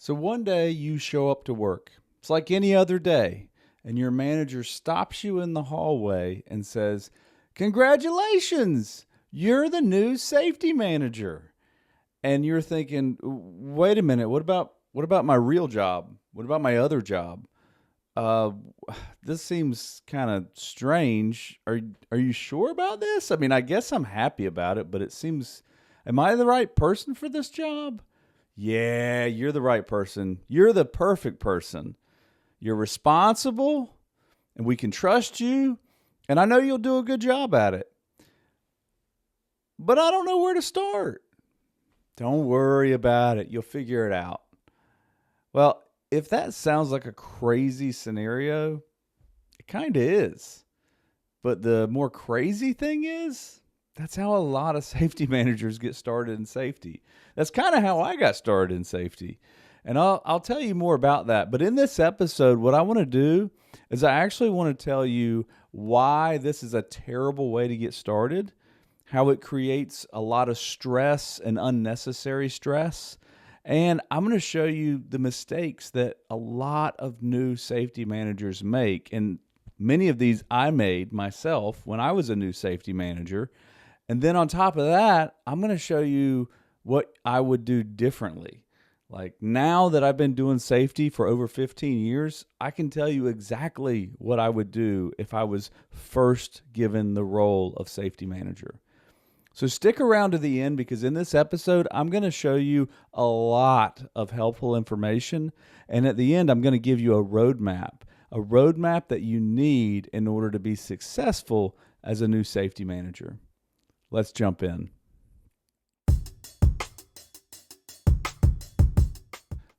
So one day you show up to work. It's like any other day, and your manager stops you in the hallway and says, "Congratulations, you're the new safety manager." And you're thinking, "Wait a minute, what about my real job? What about my other job? Uh this seems kind of strange. Are you sure about this? I mean, I guess I'm happy about it, but it seems, am I the right person for this job?" Yeah, you're the right person. You're the perfect person. You're responsible, and we can trust you, and I know you'll do a good job at it. But I don't know where to start. Don't worry about it. You'll figure it out. Well, if that sounds like a crazy scenario, it kind of is. But the more crazy thing is, that's how a lot of safety managers get started in safety. That's kind of how I got started in safety. And I'll tell you more about that. But in this episode, what I want to do is I actually want to tell you why this is a terrible way to get started, how it creates a lot of stress and unnecessary stress. And I'm going to show you the mistakes that a lot of new safety managers make. And many of these I made myself when I was a new safety manager. And then on top of that, I'm going to show you what I would do differently. Like, now that I've been doing safety for over 15 years, I can tell you exactly what I would do if I was first given the role of safety manager. So stick around to the end, because in this episode, I'm going to show you a lot of helpful information. And at the end, I'm going to give you a roadmap that you need in order to be successful as a new safety manager. Let's jump in.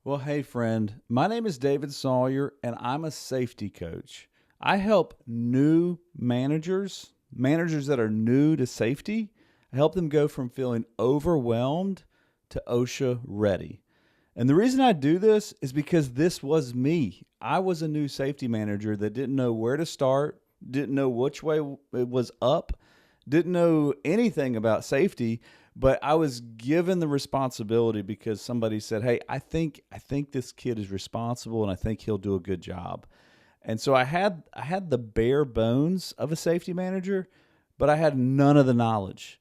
Well, hey friend, my name is David Sawyer, and I'm a safety coach. I help new managers that are new to safety. I help them go from feeling overwhelmed to OSHA-ready. And the reason I do this is because this was me. I was a new safety manager that didn't know where to start, didn't know which way it was up, didn't know anything about safety, but I was given the responsibility because somebody said, "Hey, I think this kid is responsible, and I think he'll do a good job." And so I had the bare bones of a safety manager, but I had none of the knowledge.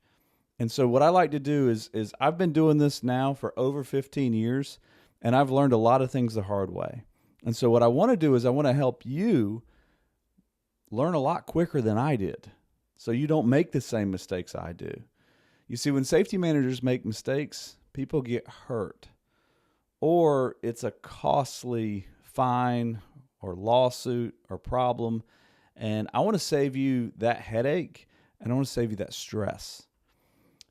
And so what I like to do is I've been doing this now for over 15 years, and I've learned a lot of things the hard way. And so what I want to do is I want to help you learn a lot quicker than I did, so you don't make the same mistakes I do. You see, when safety managers make mistakes, people get hurt, or it's a costly fine or lawsuit or problem. And I want to save you that headache, and I want to save you that stress.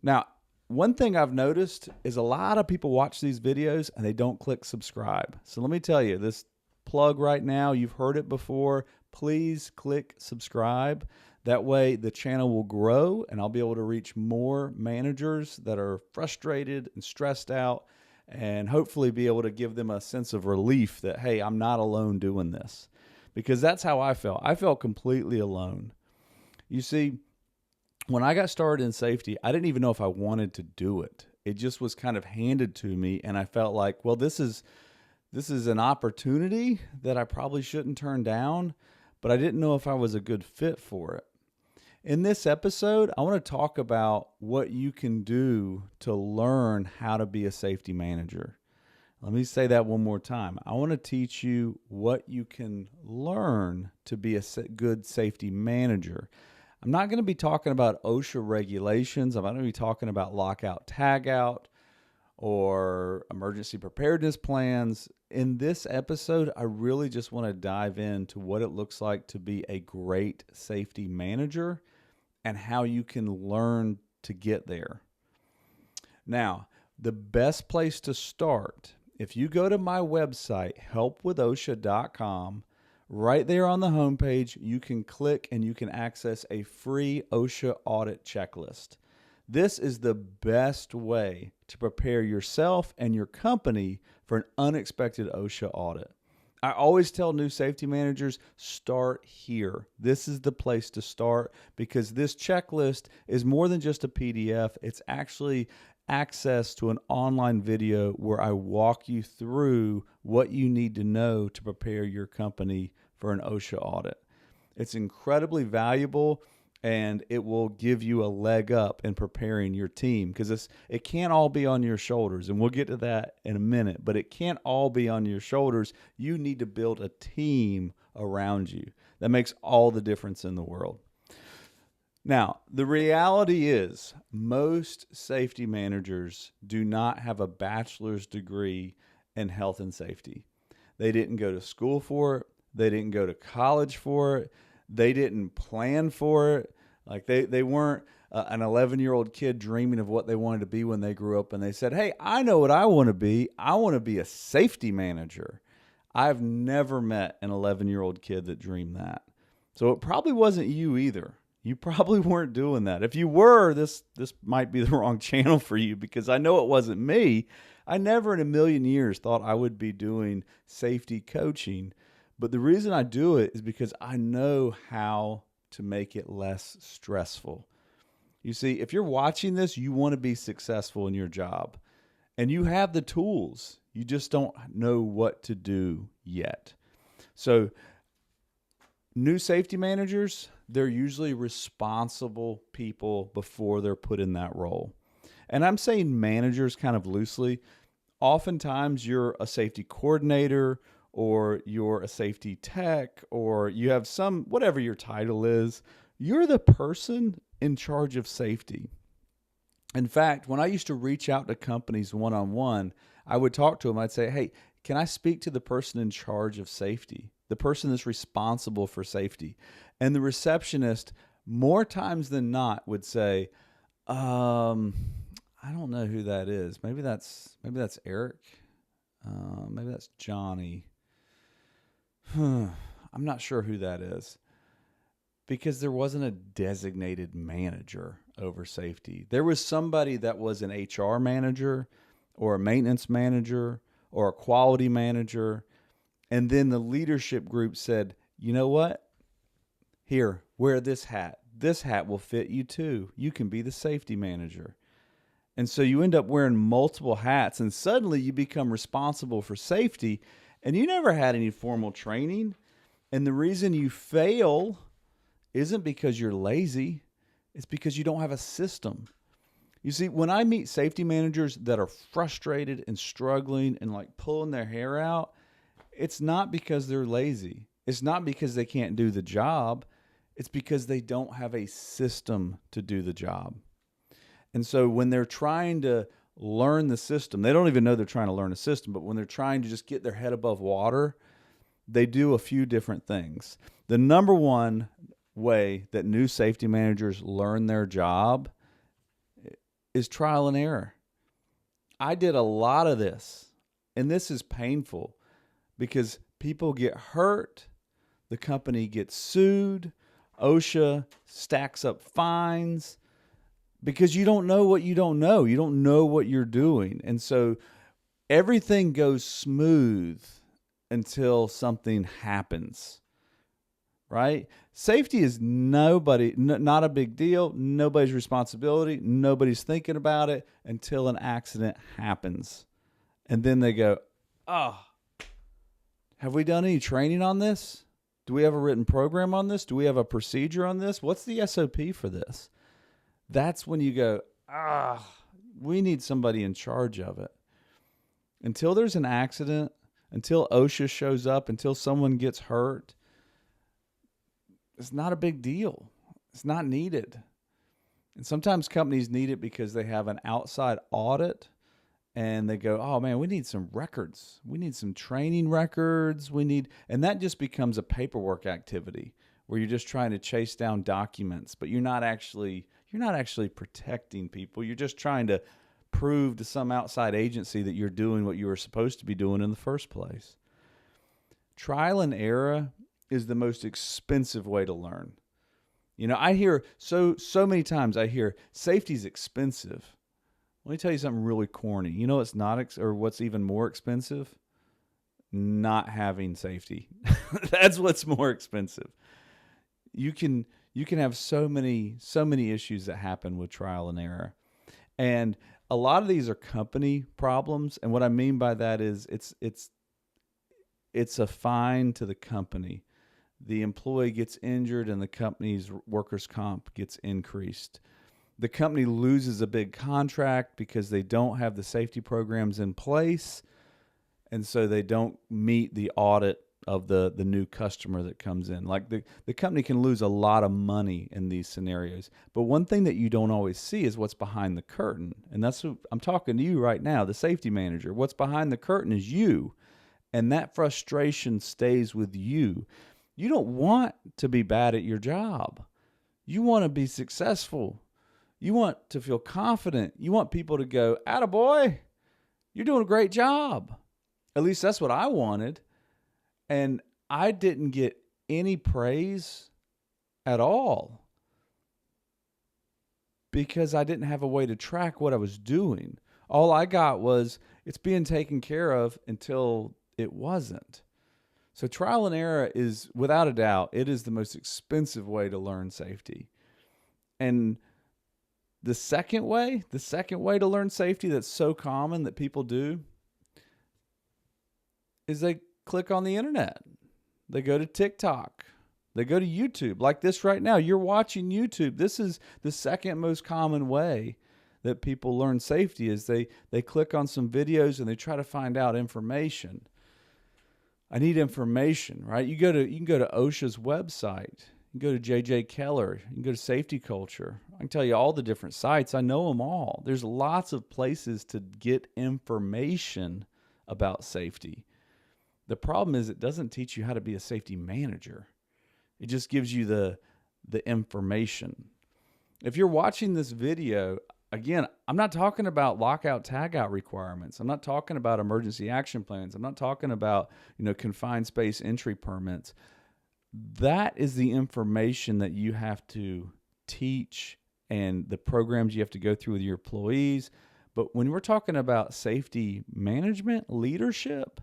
Now, one thing I've noticed is a lot of people watch these videos and they don't click subscribe. So let me tell you, this plug right now, you've heard it before. Please click subscribe. That way the channel will grow, and I'll be able to reach more managers that are frustrated and stressed out, and hopefully be able to give them a sense of relief that, hey, I'm not alone doing this. Because that's how I felt. I felt completely alone. You see, when I got started in safety, I didn't even know if I wanted to do it. It just was kind of handed to me, and I felt like, well, this is an opportunity that I probably shouldn't turn down, but I didn't know if I was a good fit for it. In this episode, I want to talk about what you can do to learn how to be a safety manager. Let me say that one more time. I want to teach you what you can learn to be a good safety manager. I'm not going to be talking about OSHA regulations. I'm not going to be talking about lockout, tagout, or emergency preparedness plans. In this episode, I really just want to dive into what it looks like to be a great safety manager and how you can learn to get there. Now, the best place to start, if you go to my website, helpwithosha.com, right there on the homepage, you can click and you can access a free OSHA audit checklist. This is the best way to prepare yourself and your company for an unexpected OSHA audit. I always tell new safety managers, start here. This is the place to start, because this checklist is more than just a PDF. It's actually access to an online video where I walk you through what you need to know to prepare your company for an OSHA audit. It's incredibly valuable, and it will give you a leg up in preparing your team, because it can't all be on your shoulders, and we'll get to that in a minute, but it can't all be on your shoulders. You need to build a team around you. That makes all the difference in the world. Now, the reality is most safety managers do not have a bachelor's degree in health and safety. They didn't go to school for it. They didn't go to college for it. They didn't plan for it. Like they weren't an 11-year-old kid dreaming of what they wanted to be when they grew up, and they said, hey, I know what I want to be. I want to be a safety manager. I've never met an 11-year-old kid that dreamed that. So it probably wasn't you either. You probably weren't doing that. If you were, this might be the wrong channel for you, because I know it wasn't me. I never in a million years thought I would be doing safety coaching. But the reason I do it is because I know how to make it less stressful. You see, if you're watching this, you want to be successful in your job. And you have the tools. You just don't know what to do yet. So new safety managers, they're usually responsible people before they're put in that role. And I'm saying managers kind of loosely. Oftentimes you're a safety coordinator, or you're a safety tech, or you have whatever your title is, you're the person in charge of safety. In fact, when I used to reach out to companies one-on-one, I would talk to them. I'd say, hey, can I speak to the person in charge of safety, the person that's responsible for safety? And the receptionist, more times than not, would say, I don't know who that is. Maybe that's Eric. Maybe that's Johnny. I'm not sure who that is, because there wasn't a designated manager over safety. There was somebody that was an HR manager or a maintenance manager or a quality manager. And then the leadership group said, you know what? Here, wear this hat. This hat will fit you too. You can be the safety manager. And so you end up wearing multiple hats, and suddenly you become responsible for safety, and you never had any formal training. And the reason you fail isn't because you're lazy. It's because you don't have a system. You see, when I meet safety managers that are frustrated and struggling and like pulling their hair out, it's not because they're lazy. It's not because they can't do the job. It's because they don't have a system to do the job. And so when they're trying to learn the system, they don't even know they're trying to learn a system, but when they're trying to just get their head above water, they do a few different things. The number one way that new safety managers learn their job is trial and error. I did a lot of this, and this is painful because people get hurt, the company gets sued, OSHA stacks up fines, because you don't know what you don't know. You don't know what you're doing. And so everything goes smooth until something happens, right? Safety is not a big deal, nobody's responsibility, nobody's thinking about it until an accident happens. And then they go, oh, have we done any training on this? Do we have a written program on this? Do we have a procedure on this? What's the SOP for this? That's when you go, we need somebody in charge of it. Until there's an accident, until OSHA shows up, until someone gets hurt, it's not a big deal. It's not needed. And sometimes companies need it because they have an outside audit and they go, oh man, we need some records. We need some training records. And that just becomes a paperwork activity where you're just trying to chase down documents, but you're not actually protecting people. You're just trying to prove to some outside agency that you're doing what you were supposed to be doing in the first place. Trial and error is the most expensive way to learn. You know, I hear so many times safety's expensive. Let me tell you something really corny. You know, it's not, or what's even more expensive? Not having safety. That's what's more expensive. You can have so many issues that happen with trial and error. And a lot of these are company problems, and what I mean by that is it's a fine to the company. The employee gets injured and the company's workers' comp gets increased. The company loses a big contract because they don't have the safety programs in place, and so they don't meet the audit of the new customer that comes in. Like the company can lose a lot of money in these scenarios. But one thing that you don't always see is what's behind the curtain. And that's what I'm talking to you right now, the safety manager. What's behind the curtain is you. And that frustration stays with you. You don't want to be bad at your job. You want to be successful. You want to feel confident. You want people to go, "Attaboy, you're doing a great job." At least that's what I wanted. And I didn't get any praise at all because I didn't have a way to track what I was doing. All I got was it's being taken care of until it wasn't. So trial and error is, without a doubt, it is the most expensive way to learn safety. And the second way to learn safety that's so common that people do is they click on the internet. They go to TikTok. They go to YouTube. Like this right now, you're watching YouTube. This is the second most common way that people learn safety is they click on some videos and they try to find out information. I need information, right? You can go to OSHA's website. You can go to J.J. Keller. You can go to Safety Culture. I can tell you all the different sites. I know them all. There's lots of places to get information about safety. The problem is it doesn't teach you how to be a safety manager. It just gives you the information. If you're watching this video, again, I'm not talking about lockout tagout requirements. I'm not talking about emergency action plans. I'm not talking about, confined space entry permits. That is the information that you have to teach and the programs you have to go through with your employees. But when we're talking about safety management, leadership,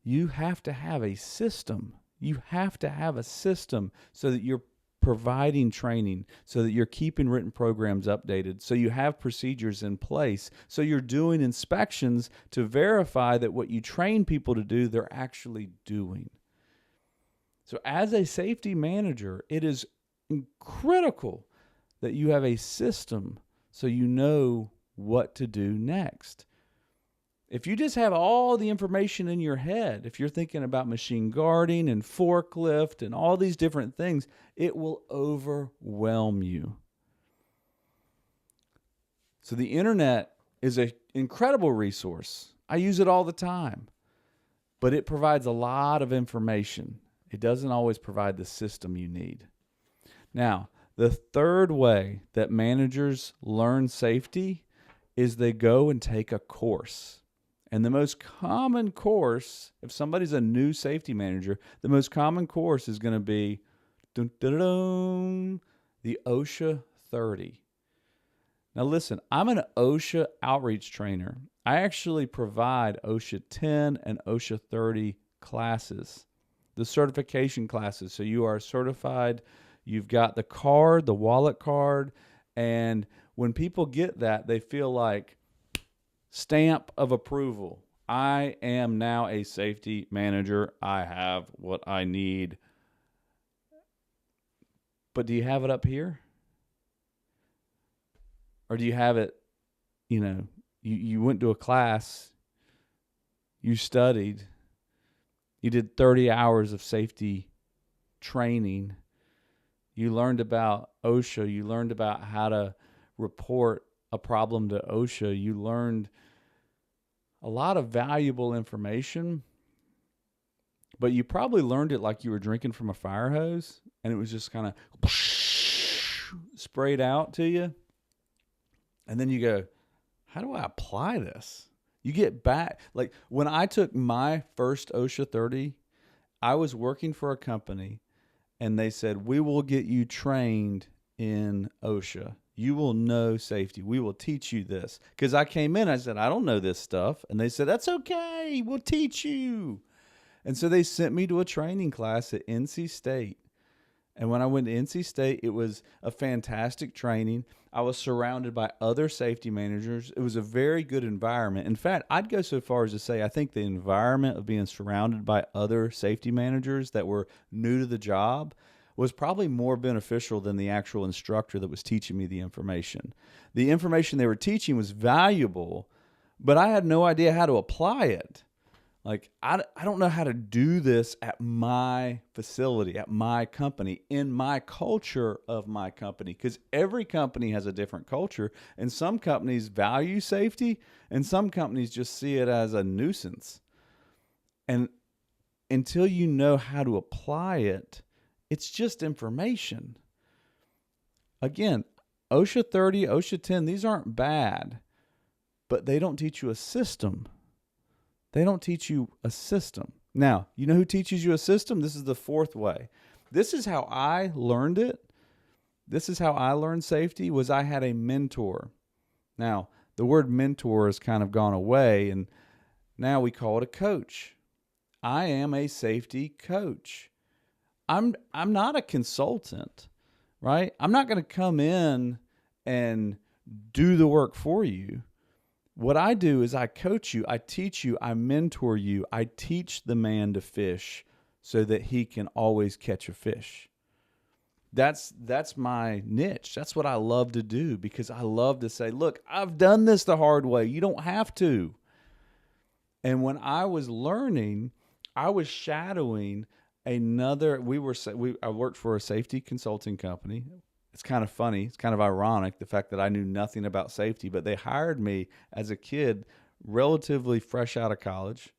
you have to have a system. You have to have a system so that you're providing training, so that you're keeping written programs updated, so you have procedures in place, so you're doing inspections to verify that what you train people to do, they're actually doing. So as a safety manager, it is critical that you have a system so you know what to do next. If you just have all the information in your head, if you're thinking about machine guarding and forklift and all these different things, it will overwhelm you. So the internet is an incredible resource. I use it all the time, but it provides a lot of information. It doesn't always provide the system you need. Now, the third way that managers learn safety is they go and take a course. And the most common course, if somebody's a new safety manager, the most common course is going to be the OSHA-30. Now listen, I'm an OSHA outreach trainer. I actually provide OSHA 10 and OSHA 30 classes, the certification classes. So you are certified, you've got the card, the wallet card, and when people get that, they feel like stamp of approval. I am now a safety manager. I have what I need. But do you have it up here? Or do you have it, you went to a class, you studied, you did 30 hours of safety training, you learned about OSHA, you learned about how to report a problem to OSHA, you learned a lot of valuable information, but you probably learned it like you were drinking from a fire hose and it was just kind of sprayed out to you. And then you go, how do I apply this? You get back. Like when I took my first OSHA 30, I was working for a company and they said, we will get you trained in OSHA. You will know safety. We will teach you this. Because I came in, I said, I don't know this stuff. And they said, that's okay. We'll teach you. And so they sent me to a training class at NC State. And when I went to NC State, it was a fantastic training. I was surrounded by other safety managers. It was a very good environment. In fact, I'd go so far as to say I think the environment of being surrounded by other safety managers that were new to the job was probably more beneficial than the actual instructor that was teaching me the information. The information they were teaching was valuable, but I had no idea how to apply it. Like, I don't know how to do this at my facility, at my company, in my culture of my company, because every company has a different culture, and some companies value safety, and some companies just see it as a nuisance. And until you know how to apply it, it's just information. Again, OSHA 30, OSHA 10, these aren't bad, but they don't teach you a system. They don't teach you a system. Now, you know who teaches you a system? This is the fourth way. This is how I learned it. This is how I learned safety, was I had a mentor. Now, the word mentor has kind of gone away, and now we call it a coach. I am a safety coach. I'm not a consultant, right? I'm not going to come in and do the work for you. What I do is I coach you, I teach you, I mentor you, I teach the man to fish so that he can always catch a fish. That's my niche. That's what I love to do, because I love to say, look, I've done this the hard way. You don't have to. And when I was learning, I was shadowing another, I worked for a safety consulting company. It's kind of funny. It's kind of ironic, the fact that I knew nothing about safety, but they hired me as a kid, relatively fresh out of college.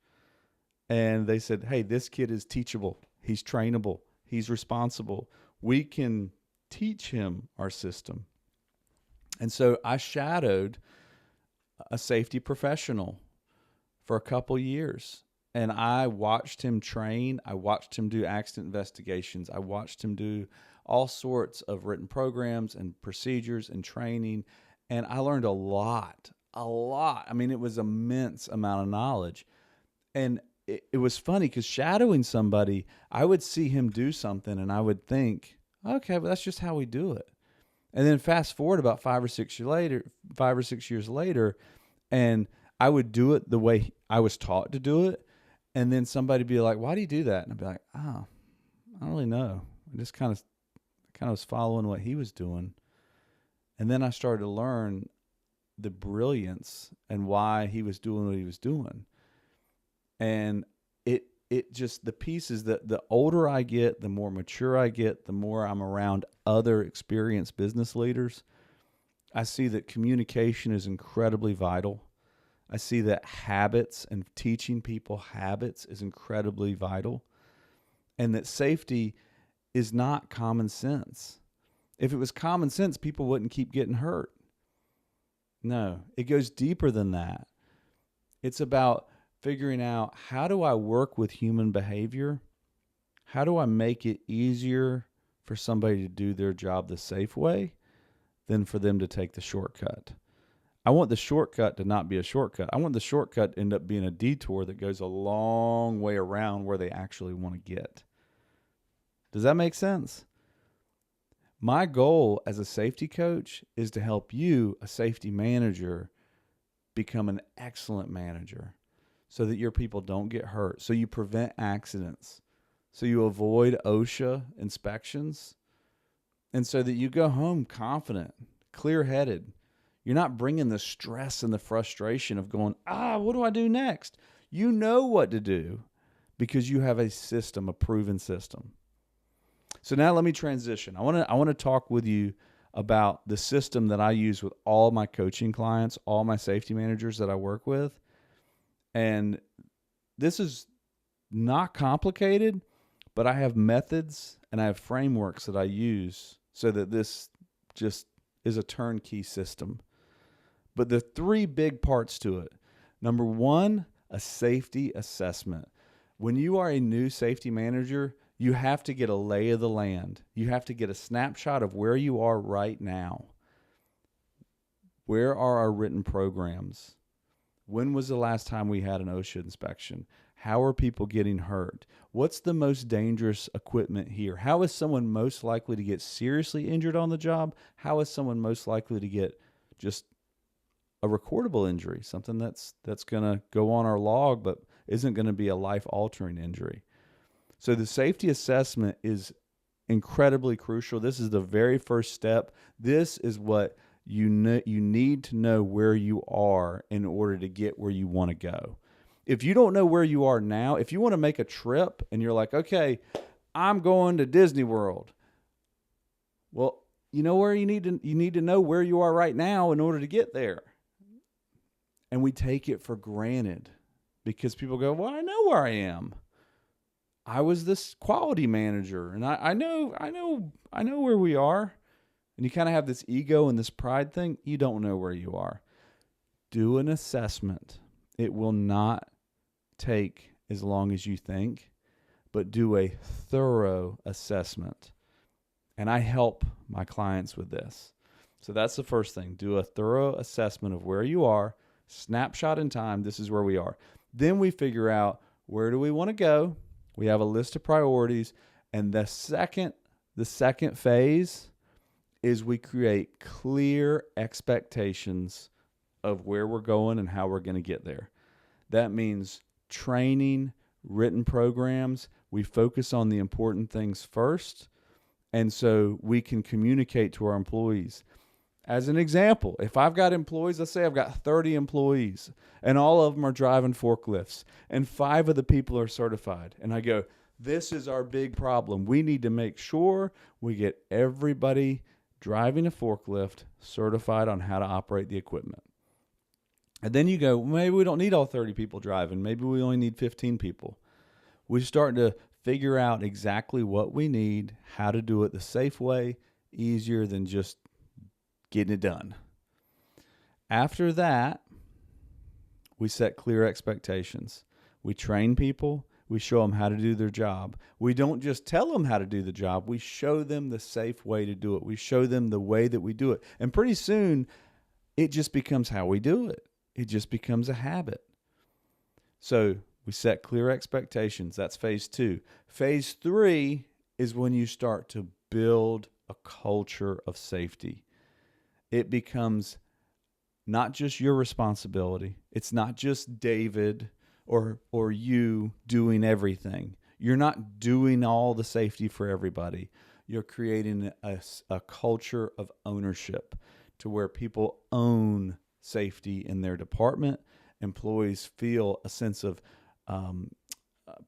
And they said, hey, this kid is teachable. He's trainable. He's responsible. We can teach him our system. And so I shadowed a safety professional for a couple years. And I watched him train. I watched him do accident investigations. I watched him do all sorts of written programs and procedures and training. And I learned a lot. I mean, it was an immense amount of knowledge. And it was funny because shadowing somebody, I would see him do something and I would think, okay, but that's just how we do it. And then fast forward about 5 or 6 years later, and I would do it the way I was taught to do it. And then somebody would be like, why do you do that? And I'd be like, oh, I don't really know. I just kind of was following what he was doing. And then I started to learn the brilliance and why he was doing what he was doing. And it just, the pieces, that the older I get, the more mature I get, the more I'm around other experienced business leaders, I see that communication is incredibly vital. I see that habits and teaching people habits is incredibly vital, and that safety is not common sense. If it was common sense, people wouldn't keep getting hurt. No, it goes deeper than that. It's about figuring out, how do I work with human behavior? How do I make it easier for somebody to do their job the safe way than for them to take the shortcut? I want the shortcut to not be a shortcut. I want the shortcut to end up being a detour that goes a long way around where they actually want to get. Does that make sense? My goal as a safety coach is to help you, a safety manager, become an excellent manager so that your people don't get hurt, so you prevent accidents, so you avoid OSHA inspections, and so that you go home confident, clear-headed. You're not bringing the stress and the frustration of going, what do I do next? You know what to do because you have a system, a proven system. So now let me transition. I want to talk with you about the system that I use with all my coaching clients, all my safety managers that I work with. And this is not complicated, but I have methods and I have frameworks that I use so that this just is a turnkey system. But the 3 big parts to it. Number 1, a safety assessment. When you are a new safety manager, you have to get a lay of the land. You have to get a snapshot of where you are right now. Where are our written programs? When was the last time we had an OSHA inspection? How are people getting hurt? What's the most dangerous equipment here? How is someone most likely to get seriously injured on the job? How is someone most likely to get just a recordable injury, something that's going to go on our log but isn't going to be a life-altering injury? So the safety assessment is incredibly crucial. This is the very first step. This is what you need to know where you are in order to get where you want to go. If you don't know where you are now, if you want to make a trip and you're like, okay, I'm going to Disney World. Well, you know where you need to know where you are right now in order to get there. And we take it for granted because people go, well, I know where I am. I was this quality manager and I know where we are. And you kind of have this ego and this pride thing. You don't know where you are. Do an assessment. It will not take as long as you think, but do a thorough assessment. And I help my clients with this. So that's the first thing. Do a thorough assessment of where you are, snapshot in time. This is where we are. Then we figure out, where do we want to go? We have a list of priorities. And the second phase is we create clear expectations of where we're going and how we're going to get there. That means training, written programs. We focus on the important things first, and so we can communicate to our employees. As an example, if I've got employees, let's say I've got 30 employees, and all of them are driving forklifts, and 5 of the people are certified, and I go, this is our big problem. We need to make sure we get everybody driving a forklift certified on how to operate the equipment. And then you go, maybe we don't need all 30 people driving. Maybe we only need 15 people. We start to figure out exactly what we need, how to do it the safe way, easier than just getting it done. After that, we set clear expectations. We train people. We show them how to do their job. We don't just tell them how to do the job. We show them the safe way to do it. We show them the way that we do it. And pretty soon, it just becomes how we do it. It just becomes a habit. So we set clear expectations. That's phase 2. Phase 3 is when you start to build a culture of safety. It becomes not just your responsibility. It's not just David or you doing everything. You're not doing all the safety for everybody. You're creating a culture of ownership to where people own safety in their department. Employees feel a sense of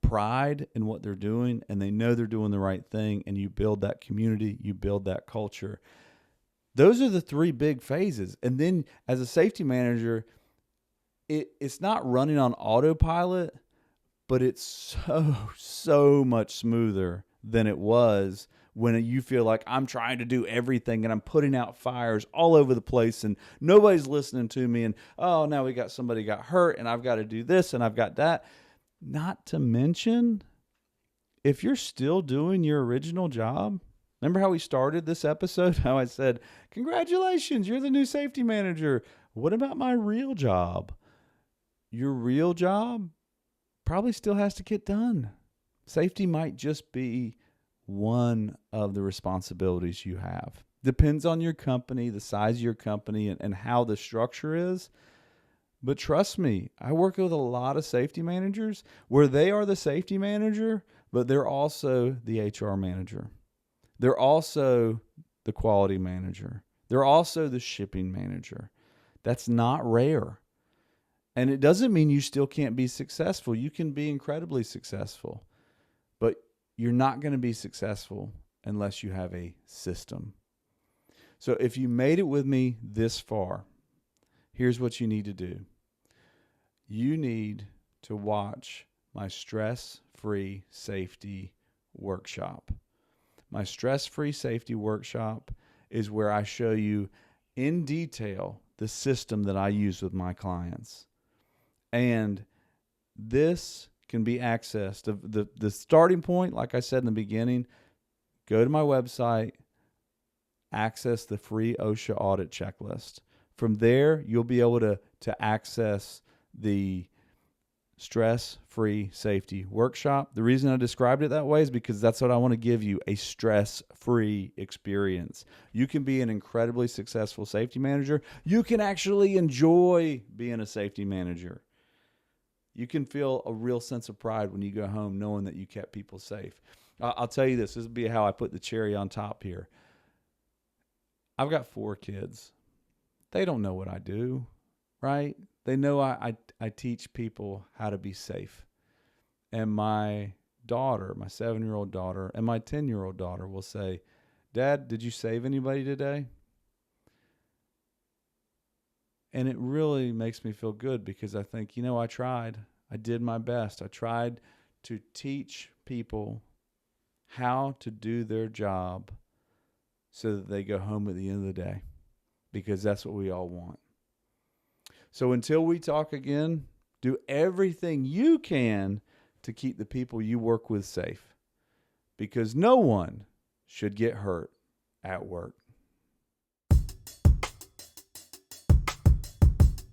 pride in what they're doing, and they know they're doing the right thing, and you build that community, you build that culture. Those are the 3 big phases. And then as a safety manager, it's not running on autopilot, but it's so much smoother than it was when you feel like I'm trying to do everything and I'm putting out fires all over the place and nobody's listening to me. And, oh, now somebody got hurt and I've got to do this and I've got that. Not to mention, if you're still doing your original job, remember how we started this episode? How I said, congratulations, you're the new safety manager. What about my real job? Your real job probably still has to get done. Safety might just be one of the responsibilities you have. Depends on your company, the size of your company, and how the structure is. But trust me, I work with a lot of safety managers where they are the safety manager, but they're also the HR manager. They're also the quality manager. They're also the shipping manager. That's not rare. And it doesn't mean you still can't be successful. You can be incredibly successful. But you're not going to be successful unless you have a system. So if you made it with me this far, here's what you need to do. You need to watch my stress-free safety workshop. My stress-free safety workshop is where I show you in detail the system that I use with my clients. And this can be accessed. The starting point, like I said in the beginning, go to my website, access the free OSHA audit checklist. From there, you'll be able to access the stress-free safety workshop. The reason I described it that way is because that's what I want to give you, a stress-free experience. You can be an incredibly successful safety manager. You can actually enjoy being a safety manager. You can feel a real sense of pride when you go home knowing that you kept people safe. I'll tell you this will be how I put the cherry on top here. I've got 4 kids. They don't know what I do, right? They know I teach people how to be safe. And my daughter, my 7-year-old daughter, and my 10-year-old daughter will say, Dad, did you save anybody today? And it really makes me feel good because I think, I tried. I did my best. I tried to teach people how to do their job so that they go home at the end of the day, because that's what we all want. So until we talk again, do everything you can to keep the people you work with safe, because no one should get hurt at work.